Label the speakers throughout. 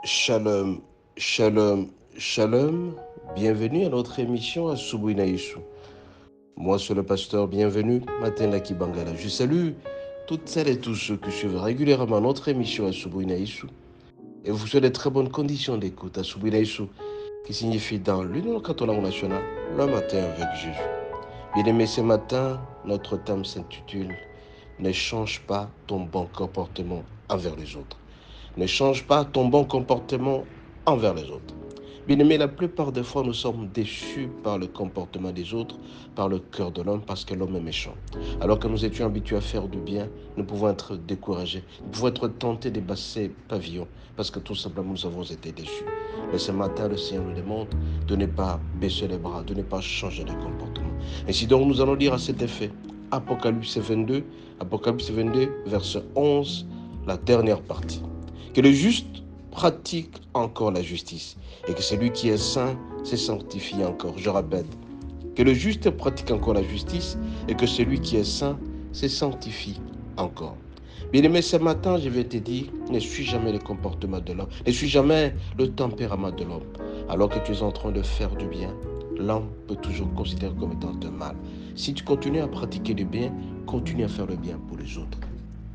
Speaker 1: Shalom, shalom, shalom. Bienvenue à notre émission à Subouinaïsou. Moi, c'est le pasteur. Bienvenue, Matin Laki Bangala. Je salue toutes celles et tous ceux qui suivent régulièrement notre émission à Subouinaïsou. Et vous souhaite de très bonnes conditions d'écoute à Subouinaïsou, qui signifie dans l'Union catholique nationale, le matin avec Jésus. Bien-aimés, ce matin, notre thème s'intitule « Ne change pas ton bon comportement envers les autres ». Ne change pas ton bon comportement envers les autres. Bien-aimé, la plupart des fois, nous sommes déçus par le comportement des autres, par le cœur de l'homme, parce que l'homme est méchant. Alors que nous étions habitués à faire du bien, nous pouvons être découragés, nous pouvons être tentés de basser pavillon, parce que tout simplement, nous avons été déçus. Mais ce matin, le Seigneur nous demande de ne pas baisser les bras, de ne pas changer de comportement. Ainsi donc, nous allons lire à cet effet Apocalypse 22, verset 11, la dernière partie. Que le juste pratique encore la justice et que celui qui est saint se sanctifie encore. Je répète, que le juste pratique encore la justice et que celui qui est saint se sanctifie encore. Bien-aimé, ce matin, je vais te dire, ne suis jamais le comportement de l'homme, ne suis jamais le tempérament de l'homme. Alors que tu es en train de faire du bien, l'homme peut toujours considérer comme étant de mal. Si tu continues à pratiquer le bien, continue à faire le bien pour les autres.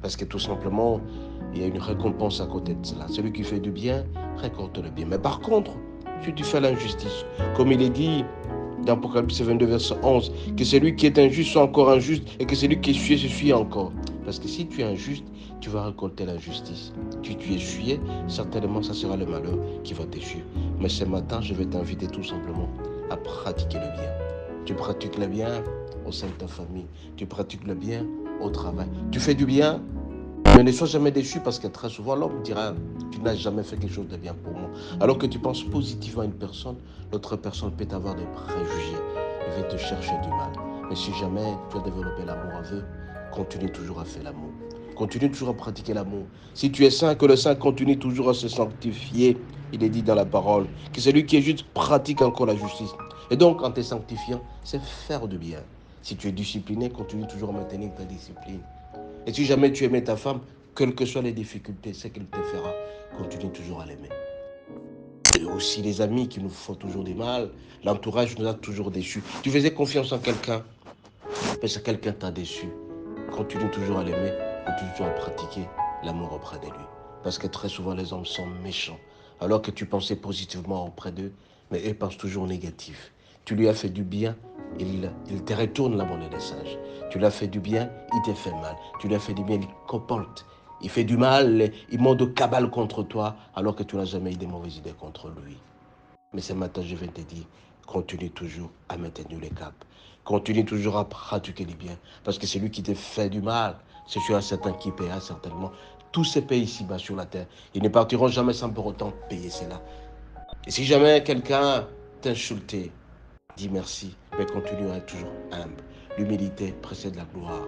Speaker 1: Parce que tout simplement, il y a une récompense à côté de cela. Celui qui fait du bien récolte le bien. Mais par contre, si tu fais l'injustice, comme il est dit dans Apocalypse 22, verset 11, que celui qui est injuste soit encore injuste et que celui qui est sué se suit encore. Parce que si tu es injuste, tu vas récolter l'injustice. Si tu es sué, certainement, ça sera le malheur qui va te suivre. Mais ce matin, je vais t'inviter tout simplement à pratiquer le bien. Tu pratiques le bien au sein de ta famille. Tu pratiques le bien au travail. Tu fais du bien, mais ne sois jamais déçu parce que très souvent l'homme dira tu n'as jamais fait quelque chose de bien pour moi. Alors que tu penses positivement à une personne, l'autre personne peut avoir des préjugés et va te chercher du mal. Mais si jamais tu as développé l'amour avec eux, continue toujours à faire l'amour. Continue toujours à pratiquer l'amour. Si tu es saint, que le saint continue toujours à se sanctifier. Il est dit dans la parole que celui qui est juste pratique encore la justice. Et donc, en te sanctifiant, c'est faire du bien. Si tu es discipliné, continue toujours à maintenir ta discipline. Et si jamais tu aimais ta femme, quelles que soient les difficultés, ce qu'elle te fera, continue toujours à l'aimer. Et aussi les amis qui nous font toujours du mal, l'entourage nous a toujours déçus. Tu faisais confiance en quelqu'un, mais si quelqu'un t'a déçu, continue toujours à l'aimer, continue toujours à pratiquer l'amour auprès de lui. Parce que très souvent les hommes sont méchants. Alors que tu pensais positivement auprès d'eux, mais eux pensent toujours négatif. Tu lui as fait du bien, il te retourne la monnaie des sages. Tu lui as fait du bien, il te fait mal. Tu lui as fait du bien, il comporte. Il fait du mal, il monte de cabale contre toi, alors que tu n'as jamais eu de mauvaises idées contre lui. Mais ce matin, je vais te dire, continue toujours à maintenir le cap. Continue toujours à pratiquer le bien. Parce que celui qui te fait du mal, c'est celui-là certain qui paiera certainement. Tous ces pays ici-bas sur la terre, ils ne partiront jamais sans pour autant payer cela. Et si jamais quelqu'un t'a insulté, dis merci, mais continue à être toujours humble. L'humilité précède la gloire.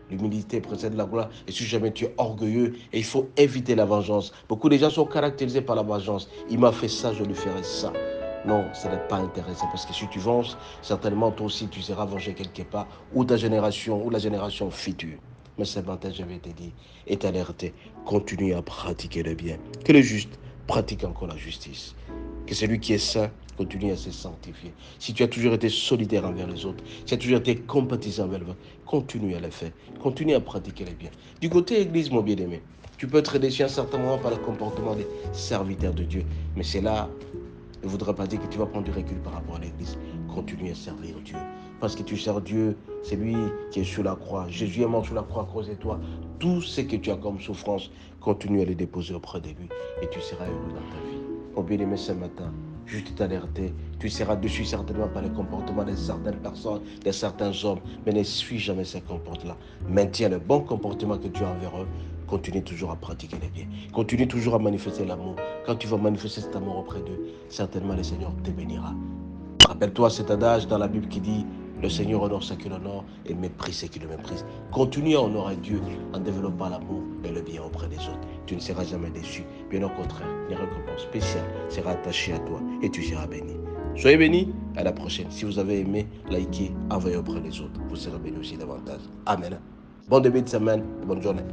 Speaker 1: L'humilité précède la gloire. Et si jamais tu es orgueilleux, et il faut éviter la vengeance. Beaucoup de gens sont caractérisés par la vengeance. Il m'a fait ça, je lui ferai ça. Non, ça n'est pas intéressant. Parce que si tu venges, certainement toi aussi tu seras vengé quelque part. Ou ta génération, ou la génération future. Mais ce matin, je vais te dire, est alerté. Continue à pratiquer le bien. Que le juste pratique encore la justice. Que celui qui est saint continue à se sanctifier. Si tu as toujours été solidaire envers les autres, si tu as toujours été compatissant envers les autres, continue à le faire. Continue à pratiquer les biens. Du côté église, mon bien-aimé, tu peux être déçu à un certain moment par le comportement des serviteurs de Dieu. Mais c'est là, ne voudrait pas dire que tu vas prendre du recul par rapport à l'église. Continue à servir Dieu. Parce que tu sers Dieu, c'est lui qui est sur la croix. Jésus est mort sur la croix à cause de toi. Tout ce que tu as comme souffrance, continue à le déposer auprès de lui et tu seras heureux dans ta vie. Mon bien-aimé, ce matin, juste t'alerter. Tu seras dessus certainement par le comportement de certaines personnes, de certains hommes, mais ne suis jamais ces comportements-là. Maintiens le bon comportement que tu as envers eux. Continue toujours à pratiquer les biens. Continue toujours à manifester l'amour. Quand tu vas manifester cet amour auprès d'eux, certainement le Seigneur te bénira. Rappelle-toi cet adage dans la Bible qui dit le Seigneur honore ceux qui l'honorent et méprise ceux qui le méprisent. Continue à honorer Dieu en développant l'amour et le bien auprès des autres. Tu ne seras jamais déçu. Bien au contraire, une récompense spéciale sera attachée à toi et tu seras béni. Soyez bénis. À la prochaine. Si vous avez aimé, likez, envoyez auprès des autres. Vous serez bénis aussi davantage. Amen. Bon début de semaine et bonne journée.